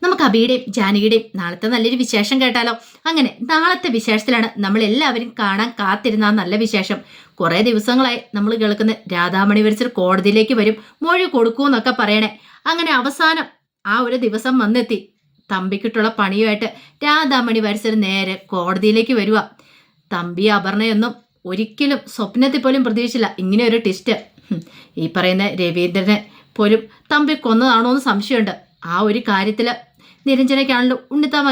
നമുക്ക് അബിയുടെയും ജാനകിയുടെയും നാളത്തെ നല്ലൊരു വിശേഷം കേട്ടാലോ? അങ്ങനെ നാളത്തെ വിശേഷത്തിലാണ് നമ്മൾ എല്ലാവരും കാണാൻ കാത്തിരുന്ന ആ നല്ല വിശേഷം. കുറേ ദിവസങ്ങളായി നമ്മൾ കേൾക്കുന്ന രാധാമണി വരിച്ചർ കോടതിയിലേക്ക് വരും, മൊഴി കൊടുക്കൂന്നൊക്കെ പറയണേ. അങ്ങനെ അവസാനം ആ ഒരു ദിവസം വന്നെത്തി. തമ്പിക്കിട്ടുള്ള പണിയുമായിട്ട് രാധാമണി വരിച്ചർ നേരെ കോടതിയിലേക്ക് വരിക. തമ്പി അപർണയൊന്നും ഒരിക്കലും സ്വപ്നത്തിൽ പോലും പ്രതീക്ഷിച്ചില്ല ഇങ്ങനെ ഒരു ട്വിസ്റ്റ്. ഈ പറയുന്ന രവീന്ദ്രനെ പോലും തമ്പി കൊന്നതാണോ എന്ന് സംശയമുണ്ട്. ആ ഒരു കാര്യത്തിൽ നിരഞ്ജനയ്ക്കാണല്ലോ ഉണ്ണിത്താൻ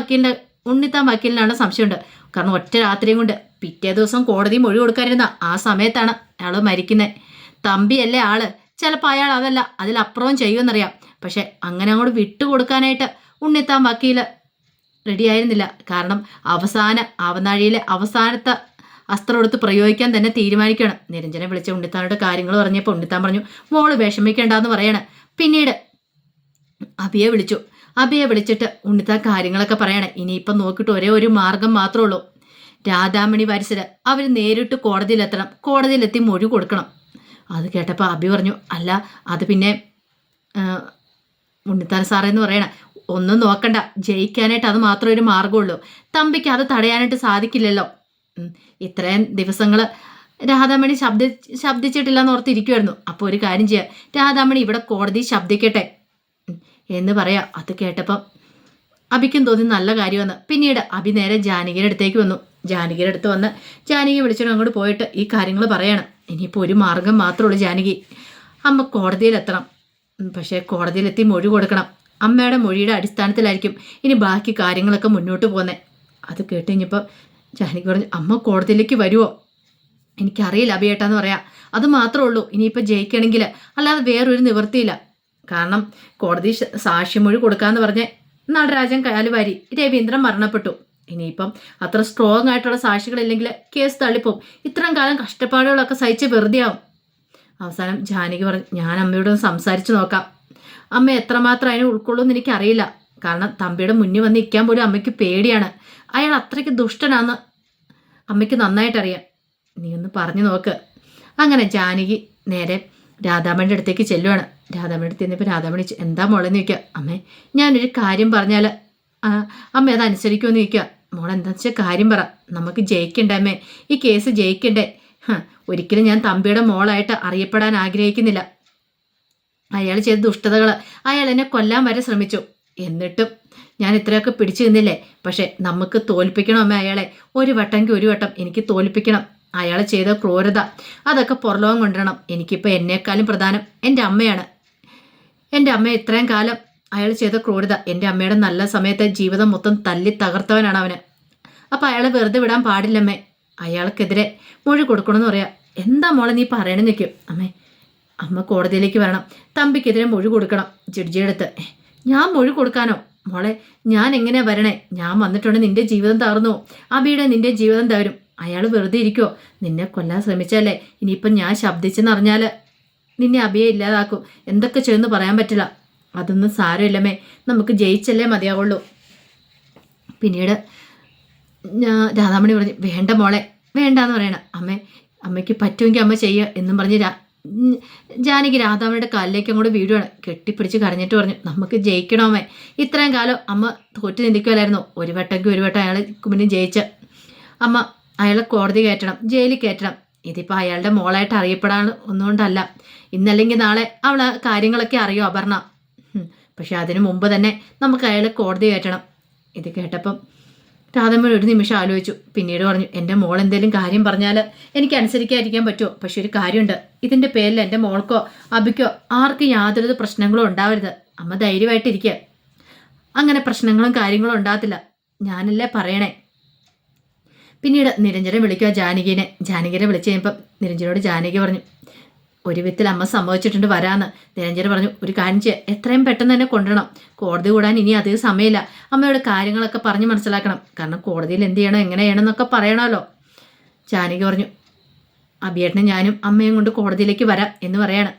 വക്കീലിനാണ് സംശയമുണ്ട്. കാരണം ഒറ്റ രാത്രിയും കൊണ്ട് പിറ്റേ ദിവസം കോടതി മൊഴി കൊടുക്കാനിരുന്ന ആ സമയത്താണ് അയാൾ മരിക്കുന്നത്. തമ്പിയല്ലേ ആള്, ചിലപ്പോൾ അയാൾ അതല്ല അതിലപ്പുറവും ചെയ്യുമെന്നറിയാം. പക്ഷെ അങ്ങനെ അങ്ങോട്ട് വിട്ടുകൊടുക്കാനായിട്ട് ഉണ്ണിത്താൻ വക്കീൽ റെഡിയായിരുന്നില്ല. കാരണം അവനാഴിയിലെ അവസാനത്തെ അസ്ത്രം എടുത്ത് പ്രയോഗിക്കാൻ തന്നെ തീരുമാനിക്കുകയാണ്. നിരഞ്ജനെ വിളിച്ച ഉണ്ണിത്താനോട് കാര്യങ്ങൾ പറഞ്ഞപ്പോൾ ഉണ്ണിത്താൻ പറഞ്ഞു, മോള് വിഷമിക്കേണ്ടെന്ന് പറയണം. പിന്നീട് അബിയെ വിളിച്ചിട്ട് ഉണ്ണിത്താൻ കാര്യങ്ങളൊക്കെ പറയണേ. ഇനിയിപ്പം നോക്കിയിട്ട് ഒരേ ഒരു മാർഗം മാത്രമേ ഉള്ളൂ. രാധാമണി വരിസര് അവർ നേരിട്ട് കോടതിയിലെത്തണം, കോടതിയിലെത്തി മൊഴി കൊടുക്കണം. അത് കേട്ടപ്പോൾ അബി പറഞ്ഞു, അല്ല അത് പിന്നെ ഉണ്ണിത്താൻ സാറേന്ന് പറയണ ഒന്നും നോക്കണ്ട, ജയിക്കാനായിട്ട് അത് മാത്രമേ ഒരു മാർഗമുള്ളൂ. തമ്പിക്ക് അത് തടയാനായിട്ട് സാധിക്കില്ലല്ലോ. ഇത്രയും ദിവസങ്ങൾ രാധാമണി ശബ്ദിച്ചിട്ടില്ലെന്ന് ഓർത്തിരിക്കുമായിരുന്നു. അപ്പോൾ ഒരു കാര്യം ചെയ്യാം, രാധാമണി ഇവിടെ കോടതി ശബ്ദിക്കട്ടെ എന്ന് പറയാം. അത് കേട്ടപ്പം അബിക്കും തോന്നി നല്ല കാര്യമെന്ന്. പിന്നീട് അബി നേരെ ജാനകിയുടെ അടുത്തേക്ക് വന്നു. ജാനകിയുടെ അടുത്ത് വന്ന് ജാനകിയെ വിളിച്ചിട്ട് അങ്ങോട്ട് പോയിട്ട് ഈ കാര്യങ്ങൾ പറയാണ്. ഇനിയിപ്പോൾ ഒരു മാർഗം മാത്രമേ ഉള്ളൂ ജാനകി, അമ്മ കോടതിയിലെത്തണം. പക്ഷേ കോടതിയിലെത്തി മൊഴി കൊടുക്കണം. അമ്മയുടെ മൊഴിയുടെ അടിസ്ഥാനത്തിലായിരിക്കും ഇനി ബാക്കി കാര്യങ്ങളൊക്കെ മുന്നോട്ട് പോകുന്നത്. അത് കേട്ട് കഴിഞ്ഞപ്പോൾ ജാനകി പറഞ്ഞു, അമ്മ കോടതിയിലേക്ക് വരുമോ? എനിക്കറിയില്ല അബിയേട്ടാന്ന് പറയാം. അത് മാത്രമേ ഉള്ളൂ ഇനിയിപ്പോൾ ജയിക്കണമെങ്കിൽ, അല്ലാതെ വേറൊരു നിവൃത്തിയില്ല. കാരണം കോടതി സാക്ഷിമൊഴി കൊടുക്കാമെന്ന് പറഞ്ഞ് നടരാജൻ കാലുവാരി രവീന്ദ്രൻ മരണപ്പെട്ടു. ഇനിയിപ്പം അത്ര സ്ട്രോങ് ആയിട്ടുള്ള സാക്ഷികളില്ലെങ്കിൽ കേസ് തള്ളിപ്പോവും. ഇത്രയും കാലം കഷ്ടപ്പാടുകളൊക്കെ സഹിച്ച് വെറുതെ ആവും. അവസാനം ജാനകി പറഞ്ഞു, ഞാൻ അമ്മയോട് ഒന്ന് സംസാരിച്ച് നോക്കാം. അമ്മ എത്രമാത്രം അതിനെ ഉൾക്കൊള്ളുമെന്ന് എനിക്കറിയില്ല. കാരണം തമ്പിയുടെ മുന്നിൽ വന്ന് നിൽക്കാൻ പോലും അമ്മയ്ക്ക് പേടിയാണ്. അയാൾ അത്രയ്ക്ക് ദുഷ്ടനാന്ന് അമ്മയ്ക്ക് നന്നായിട്ടറിയാം. നീ ഒന്ന് പറഞ്ഞു നോക്ക്. അങ്ങനെ ജാനകി നേരെ രാധാമണിയുടെ അടുത്തേക്ക് ചെല്ലുവാണ്. രാധാമണി അടുത്ത് ചെന്നപ്പോൾ രാധാമണി എന്താ മോളെന്ന് ചോദിക്കുക. അമ്മേ ഞാനൊരു കാര്യം പറഞ്ഞാൽ അമ്മ അത് അനുസരിക്കുമെന്ന് ചോദിക്കുക. മോളെന്താ വെച്ചാൽ കാര്യം പറ, നമുക്ക് ജയിക്കണ്ടേ അമ്മേ, ഈ കേസ് ജയിക്കണ്ടേ. ഒരിക്കലും ഞാൻ തമ്പിയുടെ മോളായിട്ട് അറിയപ്പെടാൻ ആഗ്രഹിക്കുന്നില്ല. അയാൾ ചെയ്ത ദുഷ്ടതകൾ, അയാൾ എന്നെ കൊല്ലാൻ വരെ ശ്രമിച്ചു. എന്നിട്ടും ഞാൻ ഇത്രയൊക്കെ പിടിച്ചു നിന്നില്ലേ. പക്ഷെ നമുക്ക് തോൽപ്പിക്കണം അമ്മ അയാളെ. ഒരു വട്ടമെങ്കിൽ ഒരു വട്ടം എനിക്ക് തോൽപ്പിക്കണം. അയാൾ ചെയ്ത ക്രൂരത അതൊക്കെ പുറലോകം കൊണ്ടുവരണം. എനിക്കിപ്പോൾ എന്നേക്കാളും പ്രധാനം എൻ്റെ അമ്മയാണ്. എൻ്റെ അമ്മ ഇത്രയും കാലം അയാൾ ചെയ്ത ക്രൂരത, എൻ്റെ അമ്മയുടെ നല്ല സമയത്തെ ജീവിതം മൊത്തം തല്ലി തകർത്തവനാണ് അവന്. അപ്പം അയാളെ വെറുതെ വിടാൻ പാടില്ലമ്മേ. അയാൾക്കെതിരെ മൊഴി കൊടുക്കണമെന്ന് പറയാം. എന്താ മോളെ നീ പറയണമെന്ന് നിൽക്കും. അമ്മ കോടതിയിലേക്ക് വരണം, തമ്പിക്കെതിരെ മൊഴി കൊടുക്കണം ജഡ്ജിയുടെ അടുത്ത്. ഞാൻ മൊഴി കൊടുക്കാനോ? മോളെ ഞാൻ എങ്ങനെയാ വരണേ? ഞാൻ വന്നിട്ടുണ്ട് നിന്റെ ജീവിതം തകർന്നു, അബിയുടെ നിന്റെ ജീവിതം തകരും. അയാൾ വെറുതെ ഇരിക്കുമോ? നിന്നെ കൊല്ലാൻ ശ്രമിച്ചല്ലേ. ഇനിയിപ്പം ഞാൻ ശബ്ദിച്ചെന്നറിഞ്ഞാൽ നിന്നെ അബിയെ ഇല്ലാതാക്കും. എന്തൊക്കെ ചെയ്യുമെന്ന് പറയാൻ പറ്റില്ല. അതൊന്നും സാരമില്ലമ്മേ, നമുക്ക് ജയിച്ചല്ലേ മതിയാവുള്ളൂ. പിന്നീട് രാധാമണി പറഞ്ഞു, വേണ്ട മോളെ വേണ്ടാന്ന് പറയണം. അമ്മയ്ക്ക് പറ്റുമെങ്കിൽ അമ്മ ചെയ്യുക എന്നും പറഞ്ഞ് ജാനകി രാധാമണിയുടെ കാലിലേക്ക് അങ്ങോട്ട് വീഴുവാണ്. കെട്ടിപ്പിടിച്ച് കരഞ്ഞിട്ട് പറഞ്ഞു, നമുക്ക് ജയിക്കണോ അമ്മേ? ഇത്രയും കാലം അമ്മ തോറ്റു നിൽക്കുമല്ലായിരുന്നു. ഒരു വട്ടമെങ്കിൽ ഒരു വട്ടം അയാളെ മുന്നിൽ ജയിച്ച് അമ്മ അയാളെ കോടതി കയറ്റണം, ജയിലിൽ കയറ്റണം. ഇതിപ്പോൾ അയാളുടെ മോളായിട്ട് അറിയപ്പെടാൻ ഒന്നുകൊണ്ടല്ല. ഇന്നല്ലെങ്കിൽ നാളെ അവൾ കാര്യങ്ങളൊക്കെ അറിയോ അപർണ. പക്ഷെ അതിനു മുമ്പ് തന്നെ നമുക്ക് അയാളെ കോടതി കയറ്റണം. ഇത് കേട്ടപ്പം രാധാമണി ഒരു നിമിഷം ആലോചിച്ചു. പിന്നീട് പറഞ്ഞു, എൻ്റെ മോൾ എന്തെങ്കിലും കാര്യം പറഞ്ഞാൽ എനിക്ക് അനുസരിക്കാതിരിക്കാൻ പറ്റുമോ? പക്ഷെ ഒരു കാര്യമുണ്ട്, ഇതിൻ്റെ പേരിൽ എൻ്റെ മോൾക്കോ അബിക്കോ ആർക്കും യാതൊരു പ്രശ്നങ്ങളും ഉണ്ടാവരുത്. അമ്മ ധൈര്യമായിട്ടിരിക്കുക. അങ്ങനെ പ്രശ്നങ്ങളും കാര്യങ്ങളും ഉണ്ടാകത്തില്ല, ഞാനല്ലേ പറയണേ. പിന്നീട് നിരഞ്ജനെ വിളിക്കുക ജാനകിനെ വിളിച്ചു കഴിഞ്ഞപ്പം നിരഞ്ജനോട് ജാനകി പറഞ്ഞു, ഒരു വിധത്തിൽ അമ്മ സംഭവിച്ചിട്ടുണ്ട്, വരാന്ന്. നിരഞ്ജന പറഞ്ഞു, ഒരു കാര്യം ചെയ്യുക, എത്രയും പെട്ടെന്ന് തന്നെ കൊണ്ടുവരണം. കോടതി കൂടാൻ ഇനി അധികം സമയമില്ല. അമ്മയോട് കാര്യങ്ങളൊക്കെ പറഞ്ഞ് മനസ്സിലാക്കണം. കാരണം കോടതിയിൽ എന്ത് ചെയ്യണം എങ്ങനെ ചെയ്യണമെന്നൊക്കെ പറയണമല്ലോ. ജാനകി പറഞ്ഞു, അബിയേട്ടനും ഞാനും അമ്മയും കൊണ്ട് കോടതിയിലേക്ക് വരാം എന്ന് പറയാണ്.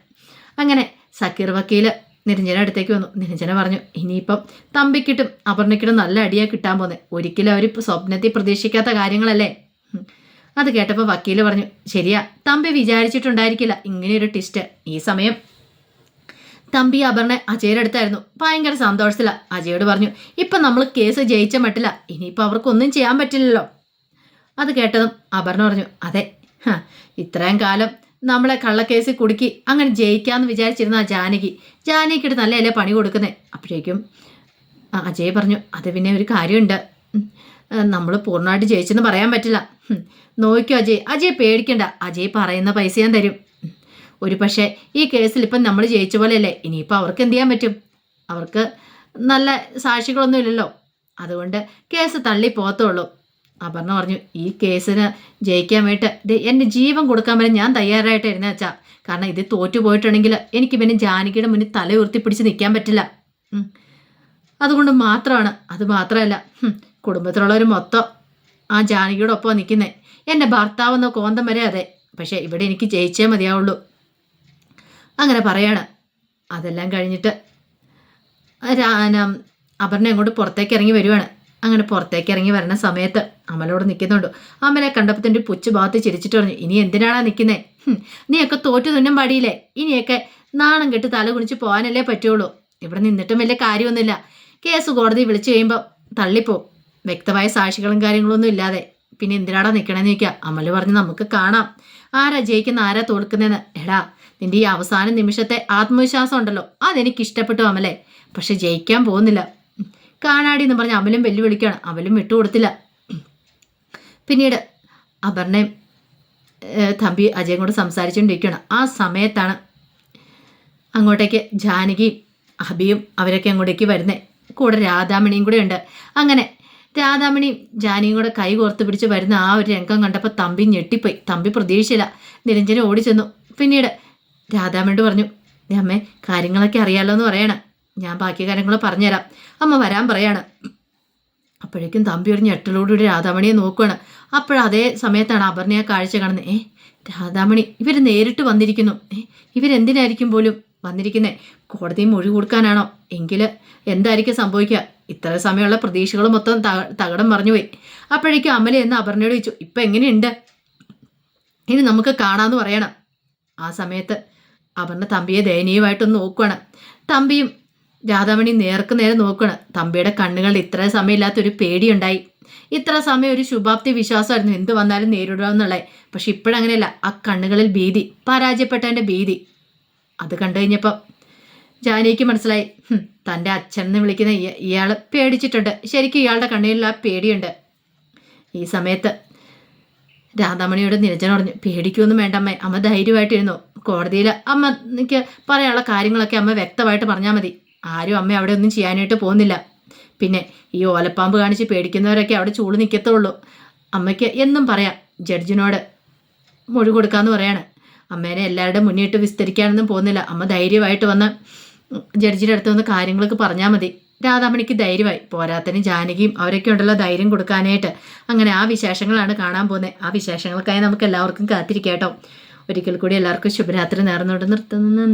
അങ്ങനെ സക്കീർ വക്കീല് നിരഞ്ജന അടുത്തേക്ക് വന്നു. നിരഞ്ജന പറഞ്ഞു, ഇനിയിപ്പം തമ്പിക്കിട്ടും അപർണയ്ക്കിട്ടും നല്ല അടിയാണ് കിട്ടാൻ പോകുന്നത്. ഒരിക്കലും അവർ സ്വപ്നത്തിൽ പ്രതീക്ഷിക്കാത്ത കാര്യങ്ങളല്ലേ. അത് കേട്ടപ്പോൾ വക്കീല് പറഞ്ഞു, ശരിയാ, തമ്പി വിചാരിച്ചിട്ടുണ്ടായിരിക്കില്ല ഇങ്ങനെയൊരു ട്വിസ്റ്റ്. ഈ സമയം തമ്പി അപർണ അജയുടെ അടുത്തായിരുന്നു. ഭയങ്കര സന്തോഷത്തില. അജയോട് പറഞ്ഞു, ഇപ്പം നമ്മൾ കേസ് ജയിച്ച മട്ടില്ല, ഇനിയിപ്പോൾ അവർക്കൊന്നും ചെയ്യാൻ പറ്റില്ലല്ലോ. അത് കേട്ടതും അപർണ പറഞ്ഞു, അതെ, ഇത്രയും കാലം നമ്മളെ കള്ളക്കേസിൽ കുടുക്കി അങ്ങനെ ജയിക്കാമെന്ന് വിചാരിച്ചിരുന്ന ആ ജാനകിട്ട് നല്ലതല്ലേ പണി കൊടുക്കുന്നേ. അപ്പോഴേക്കും അജയ് പറഞ്ഞു, അത് പിന്നെ ഒരു കാര്യമുണ്ട്, നമ്മൾ പൂർണ്ണമായിട്ട് ജയിച്ചെന്ന് പറയാൻ പറ്റില്ല. നോക്കിയോ അജയ് പേടിക്കണ്ട, അജയ് പറയുന്ന പൈസ ഞാൻ തരും. ഒരു പക്ഷേ ഈ കേസിൽ ഇപ്പം നമ്മൾ ജയിച്ച പോലെയല്ലേ, ഇനിയിപ്പോൾ അവർക്ക് എന്ത് ചെയ്യാൻ പറ്റും? അവർക്ക് നല്ല സാക്ഷികളൊന്നും ഇല്ലല്ലോ, അതുകൊണ്ട് കേസ് തള്ളി പോകത്തുള്ളൂ. അപർണ പറഞ്ഞു, ഈ കേസിന് ജയിക്കാൻ വേണ്ടിയിട്ട് എൻ്റെ ജീവൻ കൊടുക്കാൻ വരെ ഞാൻ തയ്യാറായിട്ടായിരുന്നു അച്ഛാ. കാരണം ഇത് തോറ്റു പോയിട്ടുണ്ടെങ്കിൽ എനിക്ക് പിന്നെ ജാനകിയുടെ മുന്നിൽ തല ഉയർത്തിപ്പിടിച്ച് നിൽക്കാൻ പറ്റില്ല. അതുകൊണ്ട് മാത്രമാണ്. അത് മാത്രമല്ല, കുടുംബത്തിലുള്ളവർ മൊത്തം ആ ജാനകിയുടെ ഒപ്പം നിൽക്കുന്നത്. എൻ്റെ ഭർത്താവെന്ന കോന്തം വരെ അതെ. പക്ഷേ ഇവിടെ എനിക്ക് ജയിച്ചേ മതിയാവുള്ളൂ. അങ്ങനെ പറയാണ്. അതെല്ലാം കഴിഞ്ഞിട്ട് അപർണ അങ്ങോട്ട് പുറത്തേക്ക് ഇറങ്ങി വരുവാണ്. അങ്ങനെ പുറത്തേക്ക് ഇറങ്ങി വരുന്ന സമയത്ത് അമലോട് നിൽക്കുന്നുണ്ട്. അമലെ കണ്ടപ്പോൾ തൻ്റെ പുച്ചു ഭാഗത്ത് ചിരിച്ചിട്ട് പറഞ്ഞു, ഇനി എന്തിനാണാ നിൽക്കുന്നേ? നീയൊക്കെ തോറ്റു തുന്നം പാടിയില്ലേ? ഇനിയൊക്കെ നാണം കെട്ട് തല കുണിച്ച് പോകാനല്ലേ പറ്റുള്ളൂ. ഇവിടെ നിന്നിട്ടും വലിയ കാര്യമൊന്നുമില്ല. കേസ് കോടതി വിളിച്ചു കഴിയുമ്പോൾ തള്ളിപ്പോവും. വ്യക്തമായ സാക്ഷികളും കാര്യങ്ങളൊന്നും ഇല്ലാതെ പിന്നെ എന്തിനാടാ നിൽക്കണമെന്ന് ചോദിക്കുക. അമല് പറഞ്ഞു, നമുക്ക് കാണാം ആരാ ജയിക്കുന്ന ആരാ തോൽക്കുന്നതെന്ന്. എടാ, നിന്റെ ഈ അവസാന നിമിഷത്തെ ആത്മവിശ്വാസം ഉണ്ടല്ലോ, അതെനിക്ക് ഇഷ്ടപ്പെട്ടു അമലെ. പക്ഷെ ജയിക്കാൻ പോകുന്നില്ല. കാണാടി എന്ന് പറഞ്ഞ് അമലും വെല്ലുവിളിക്കുകയാണ്. അമലും വിട്ടുകൊടുത്തില്ല. പിന്നീട് അപർണയും തമ്പി അജയും കൂടെ സംസാരിച്ചുകൊണ്ടിരിക്കുകയാണ്. ആ സമയത്താണ് അങ്ങോട്ടേക്ക് ജാനകിയും അഭിയും അവരൊക്കെ അങ്ങോട്ടേക്ക് വരുന്നേ. കൂടെ രാധാമണിയും കൂടെ ഉണ്ട്. അങ്ങനെ രാധാമണിയും ജാനകിയും കൂടെ കൈ കോർത്ത് പിടിച്ച് വരുന്ന ആ ഒരു രംഗം കണ്ടപ്പോൾ തമ്പി ഞെട്ടിപ്പോയി. തമ്പി പ്രതീക്ഷിച്ചില്ല. നിരഞ്ജന ഓടിച്ചെന്നു. പിന്നീട് രാധാമണിയോട് പറഞ്ഞു, അമ്മേ കാര്യങ്ങളൊക്കെ അറിയാലോ എന്ന് പറയണം, ഞാൻ ബാക്കി കാര്യങ്ങൾ പറഞ്ഞുതരാം, അമ്മ വരാൻ പറയാണ്. അപ്പോഴേക്കും തമ്പി ഒരു ഞെട്ടലോടുകൂടി രാധാമണിയെ നോക്കുകയാണ്. അപ്പോഴതേ സമയത്താണ് അപർണയെ കാഴ്ച കാണുന്നത്. രാധാമണി ഇവർ നേരിട്ട് വന്നിരിക്കുന്നു. ഇവരെന്തിനായിരിക്കും പോലും വന്നിരിക്കുന്നത്? കോടതി മൊഴി കൊടുക്കാനാണോ? എങ്കിൽ എന്തായിരിക്കും സംഭവിക്കുക? ഇത്ര സമയമുള്ള പ്രതീക്ഷകൾ മൊത്തം തകടം മറിഞ്ഞുപോയി. അപ്പോഴേക്കും അമല എന്ന് അപർണയോട് ചോദിച്ചു, ഇപ്പം എങ്ങനെയുണ്ട്? ഇനി നമുക്ക് കാണാമെന്ന് പറയണം. ആ സമയത്ത് അപർണ തമ്പിയെ ദയനീയമായിട്ടൊന്ന് നോക്കുകയാണ്. തമ്പിയും രാധാമണി നേർക്ക് നേരെ നോക്കുകയാണ്. തമ്പിയുടെ കണ്ണുകളിൽ ഇത്ര സമയമില്ലാത്തൊരു പേടിയുണ്ടായി. ഇത്ര സമയം ഒരു ശുഭാപ്തി വിശ്വാസമായിരുന്നു, എന്ത് വന്നാലും നേരിടാമെന്നുള്ളത്. പക്ഷെ ഇപ്പോഴങ്ങനെയല്ല. ആ കണ്ണുകളിൽ ഭീതി, പരാജയപ്പെട്ടതിൻ്റെ ഭീതി. അത് കണ്ടു കഴിഞ്ഞപ്പം ജാനകിക്ക് മനസ്സിലായി, തൻ്റെ അച്ഛൻ എന്ന് വിളിക്കുന്ന ഇയാൾ പേടിച്ചിട്ടുണ്ട്. ശരിക്കും ഇയാളുടെ കണ്ണുകളിൽ ആ പേടിയുണ്ട്. ഈ സമയത്ത് രാധാമണിയോട് നിരഞ്ജന പറഞ്ഞു, പേടിക്കൊന്നും വേണ്ട അമ്മേ, അമ്മ ധൈര്യമായിട്ടിരുന്നു. കോടതിയിൽ അമ്മയ്ക്ക് പറയാനുള്ള കാര്യങ്ങളൊക്കെ അമ്മ വ്യക്തമായിട്ട് പറഞ്ഞാൽ മതി. ആരും അമ്മ അവിടെ ഒന്നും ചെയ്യാനായിട്ട് പോകുന്നില്ല. പിന്നെ ഈ ഓലപ്പാമ്പ് കാണിച്ച് പേടിക്കുന്നവരൊക്കെ അവിടെ ചൂട് നിൽക്കത്തുള്ളൂ. അമ്മയ്ക്ക് എന്നും പറയാം, ജഡ്ജിനോട് മൊഴി കൊടുക്കാമെന്ന് പറയാണ്. അമ്മേനെ എല്ലാവരുടെ മുന്നിട്ട് വിസ്തരിക്കാനൊന്നും പോകുന്നില്ല. അമ്മ ധൈര്യമായിട്ട് വന്ന് ജഡ്ജിയുടെ അടുത്ത് വന്ന് കാര്യങ്ങളൊക്കെ പറഞ്ഞാൽ മതി. രാധാമണിക്ക് ധൈര്യമായി. പോരാത്തതിന് ജാനകിയും അവരൊക്കെ ഉണ്ടല്ലോ ധൈര്യം കൊടുക്കാനായിട്ട്. അങ്ങനെ ആ വിശേഷങ്ങളാണ് കാണാൻ പോകുന്നത്. ആ വിശേഷങ്ങൾക്കായി നമുക്ക് എല്ലാവർക്കും കാത്തിരിക്കാം കേട്ടോ. ഒരിക്കൽ കൂടി എല്ലാവർക്കും ശുഭരാത്രി നേർന്നുകൊണ്ട് നിർത്തുന്നു.